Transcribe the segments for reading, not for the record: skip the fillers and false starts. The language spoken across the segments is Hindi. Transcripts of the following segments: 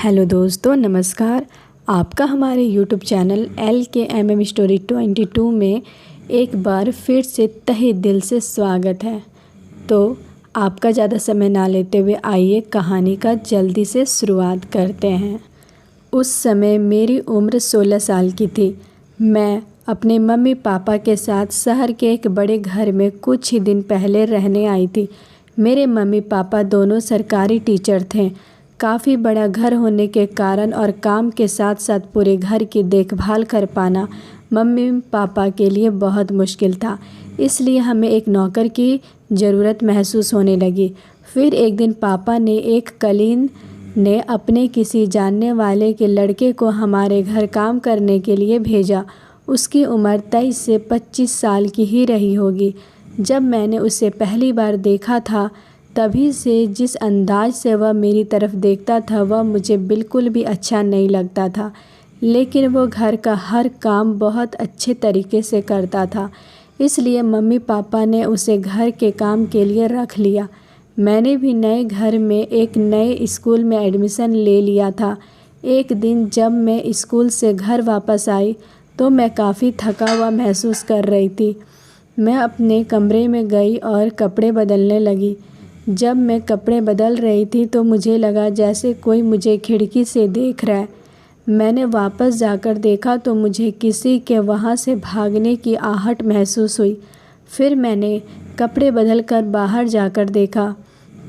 हेलो दोस्तों, नमस्कार। आपका हमारे यूट्यूब चैनल LKMM स्टोरी 22 में एक बार फिर से तहे दिल से स्वागत है। तो आपका ज़्यादा समय ना लेते हुए आइए कहानी का जल्दी से शुरुआत करते हैं। उस समय मेरी उम्र 16 साल की थी। मैं अपने मम्मी पापा के साथ शहर के एक बड़े घर में कुछ ही दिन पहले रहने आई थी। मेरे मम्मी पापा दोनों सरकारी टीचर थे। काफ़ी बड़ा घर होने के कारण और काम के साथ साथ पूरे घर की देखभाल कर पाना मम्मी पापा के लिए बहुत मुश्किल था। इसलिए हमें एक नौकर की ज़रूरत महसूस होने लगी। फिर एक दिन पापा ने एक कलीन ने अपने किसी जानने वाले के लड़के को हमारे घर काम करने के लिए भेजा। उसकी उम्र 23 से 25 साल की ही रही होगी। जब मैंने उसे पहली बार देखा था तभी से जिस अंदाज से वह मेरी तरफ देखता था वह मुझे बिल्कुल भी अच्छा नहीं लगता था। लेकिन वो घर का हर काम बहुत अच्छे तरीके से करता था, इसलिए मम्मी पापा ने उसे घर के काम के लिए रख लिया। मैंने भी नए घर में एक नए स्कूल में एडमिशन ले लिया था। एक दिन जब मैं स्कूल से घर वापस आई तो मैं काफ़ी थका हुआ महसूस कर रही थी। मैं अपने कमरे में गई और कपड़े बदलने लगी। जब मैं कपड़े बदल रही थी तो मुझे लगा जैसे कोई मुझे खिड़की से देख रहा है। मैंने वापस जाकर देखा तो मुझे किसी के वहाँ से भागने की आहट महसूस हुई। फिर मैंने कपड़े बदलकर बाहर जाकर देखा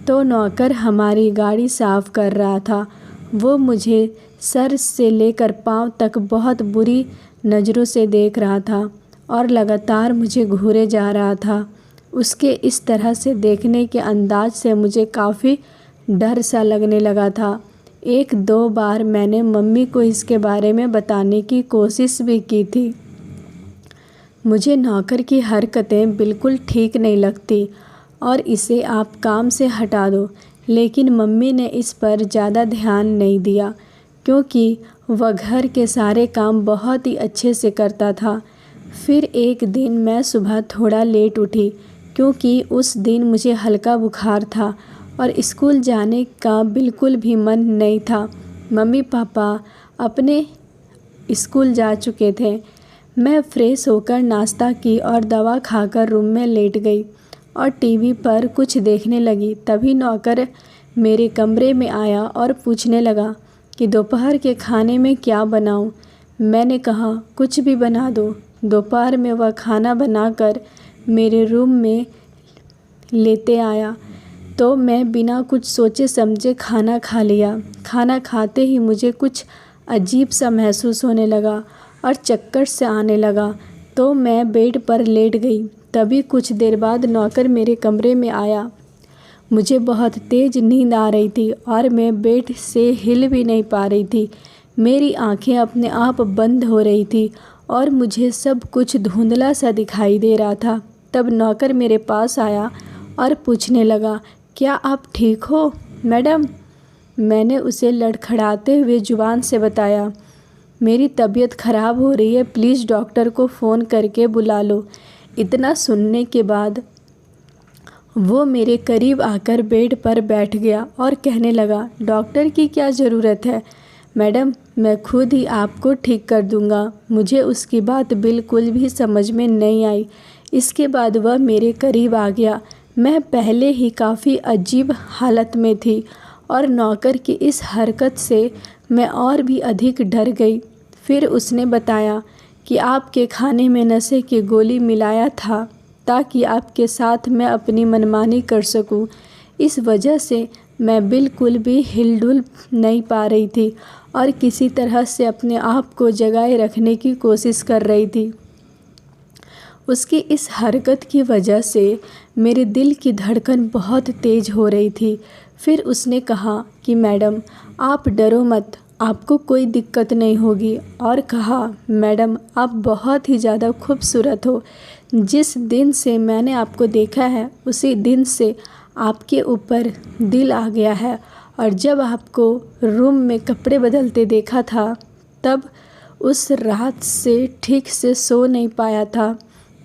तो नौकर हमारी गाड़ी साफ़ कर रहा था। वो मुझे सर से लेकर पाँव तक बहुत बुरी नज़रों से देख रहा था और लगातार मुझे घूरे जा रहा था। उसके इस तरह से देखने के अंदाज से मुझे काफ़ी डर सा लगने लगा था। एक दो बार मैंने मम्मी को इसके बारे में बताने की कोशिश भी की थी। मुझे नौकर की हरकतें बिल्कुल ठीक नहीं लगती और इसे आप काम से हटा दो। लेकिन मम्मी ने इस पर ज़्यादा ध्यान नहीं दिया क्योंकि वह घर के सारे काम बहुत ही अच्छे से करता था। फिर एक दिन मैं सुबह थोड़ा लेट उठी क्योंकि उस दिन मुझे हल्का बुखार था और स्कूल जाने का बिल्कुल भी मन नहीं था। मम्मी पापा अपने स्कूल जा चुके थे। मैं फ्रेश होकर नाश्ता की और दवा खाकर रूम में लेट गई और टीवी पर कुछ देखने लगी। तभी नौकर मेरे कमरे में आया और पूछने लगा कि दोपहर के खाने में क्या बनाऊं। मैंने कहा कुछ भी बना दो। दोपहर में वह खाना बनाकर मेरे रूम में लेते आया तो मैं बिना कुछ सोचे समझे खाना खा लिया। खाना खाते ही मुझे कुछ अजीब सा महसूस होने लगा और चक्कर से आने लगा तो मैं बेड पर लेट गई। तभी कुछ देर बाद नौकर मेरे कमरे में आया। मुझे बहुत तेज़ नींद आ रही थी और मैं बेड से हिल भी नहीं पा रही थी। मेरी आंखें अपने आप बंद हो रही थी और मुझे सब कुछ धुंधला सा दिखाई दे रहा था। तब नौकर मेरे पास आया और पूछने लगा, क्या आप ठीक हो मैडम? मैंने उसे लड़खड़ाते हुए ज़ुबान से बताया, मेरी तबीयत ख़राब हो रही है, प्लीज़ डॉक्टर को फ़ोन करके बुला लो। इतना सुनने के बाद वो मेरे करीब आकर बेड पर बैठ गया और कहने लगा, डॉक्टर की क्या ज़रूरत है मैडम, मैं खुद ही आपको ठीक कर दूंगा। मुझे उसकी बात बिल्कुल भी समझ में नहीं आई। इसके बाद वह मेरे करीब आ गया। मैं पहले ही काफ़ी अजीब हालत में थी और नौकर की इस हरकत से मैं और भी अधिक डर गई। फिर उसने बताया कि आपके खाने में नशे की गोली मिलाया था ताकि आपके साथ मैं अपनी मनमानी कर सकूं। इस वजह से मैं बिल्कुल भी हिलडुल नहीं पा रही थी और किसी तरह से अपने आप को जगाए रखने की कोशिश कर रही थी। उसकी इस हरकत की वजह से मेरे दिल की धड़कन बहुत तेज़ हो रही थी। फिर उसने कहा कि मैडम आप डरो मत, आपको कोई दिक्कत नहीं होगी और कहा, मैडम आप बहुत ही ज़्यादा खूबसूरत हो। जिस दिन से मैंने आपको देखा है उसी दिन से आपके ऊपर दिल आ गया है और जब आपको रूम में कपड़े बदलते देखा था तब उस रात से ठीक से सो नहीं पाया था।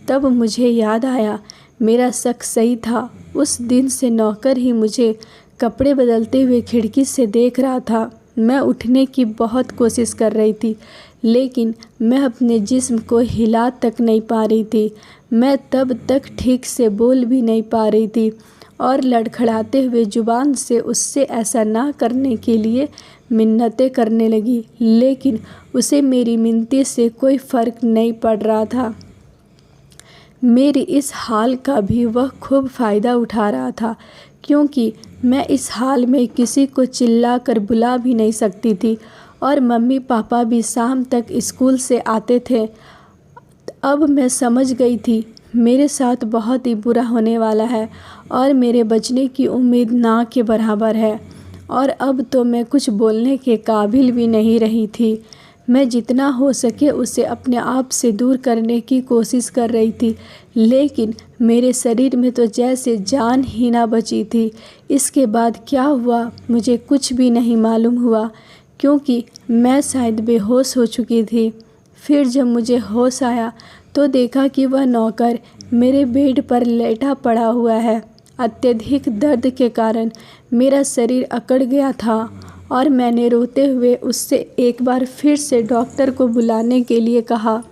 तब मुझे याद आया मेरा शक सही था। उस दिन से नौकर ही मुझे कपड़े बदलते हुए खिड़की से देख रहा था। मैं उठने की बहुत कोशिश कर रही थी, लेकिन मैं अपने जिस्म को हिला तक नहीं पा रही थी। मैं तब तक ठीक से बोल भी नहीं पा रही थी और लड़खड़ाते हुए ज़ुबान से उससे ऐसा ना करने के लिए मिन्नतें करने लगी, लेकिन उसे मेरी मिन्नती से कोई फ़र्क नहीं पड़ रहा था। मेरी इस हाल का भी वह खूब फ़ायदा उठा रहा था, क्योंकि मैं इस हाल में किसी को चिल्ला कर बुला भी नहीं सकती थी और मम्मी पापा भी शाम तक स्कूल से आते थे। अब मैं समझ गई थी मेरे साथ बहुत ही बुरा होने वाला है और मेरे बचने की उम्मीद ना के बराबर है, और अब तो मैं कुछ बोलने के काबिल भी नहीं रही थी। मैं जितना हो सके उसे अपने आप से दूर करने की कोशिश कर रही थी, लेकिन मेरे शरीर में तो जैसे जान ही ना बची थी। इसके बाद क्या हुआ मुझे कुछ भी नहीं मालूम हुआ, क्योंकि मैं शायद बेहोश हो चुकी थी। फिर जब मुझे होश आया तो देखा कि वह नौकर मेरे बेड पर लेटा पड़ा हुआ है। अत्यधिक दर्द के कारण मेरा शरीर अकड़ गया था और मैंने रोते हुए उससे एक बार फिर से डॉक्टर को बुलाने के लिए कहा,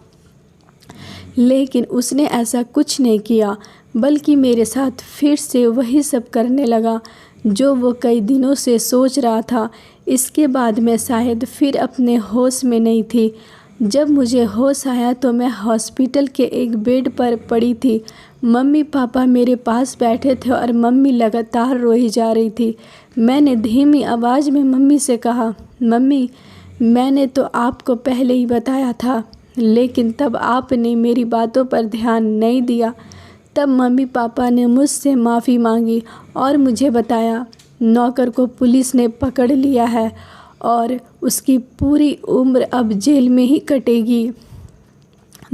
लेकिन उसने ऐसा कुछ नहीं किया, बल्कि मेरे साथ फिर से वही सब करने लगा जो वो कई दिनों से सोच रहा था। इसके बाद मैं शायद फिर अपने होश में नहीं थी। जब मुझे होश आया तो मैं हॉस्पिटल के एक बेड पर पड़ी थी। मम्मी पापा मेरे पास बैठे थे और मम्मी लगातार रोई जा रही थी। मैंने धीमी आवाज़ में मम्मी से कहा, मम्मी, मैंने तो आपको पहले ही बताया था, लेकिन तब आपने मेरी बातों पर ध्यान नहीं दिया। तब मम्मी पापा ने मुझसे माफ़ी मांगी और मुझे बताया नौकर को पुलिस ने पकड़ लिया है और उसकी पूरी उम्र अब जेल में ही कटेगी।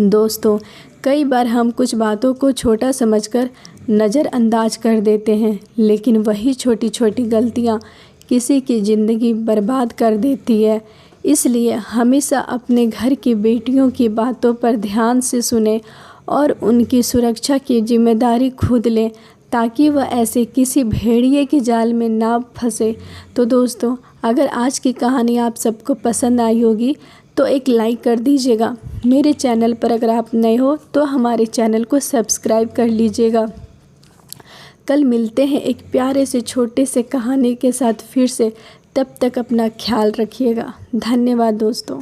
दोस्तों, कई बार हम कुछ बातों को छोटा समझकर नज़रअंदाज कर देते हैं, लेकिन वही छोटी छोटी गलतियाँ किसी की ज़िंदगी बर्बाद कर देती है। इसलिए हमेशा अपने घर की बेटियों की बातों पर ध्यान से सुनें और उनकी सुरक्षा की जिम्मेदारी खुद लें, ताकि वह ऐसे किसी भेड़िए के जाल में ना फंसे। तो दोस्तों, अगर आज की कहानी आप सबको पसंद आई होगी तो एक लाइक कर दीजिएगा। मेरे चैनल पर अगर आप नए हो तो हमारे चैनल को सब्सक्राइब कर लीजिएगा। कल मिलते हैं एक प्यारे से छोटे से कहानी के साथ फिर से। तब तक अपना ख्याल रखिएगा। धन्यवाद दोस्तों।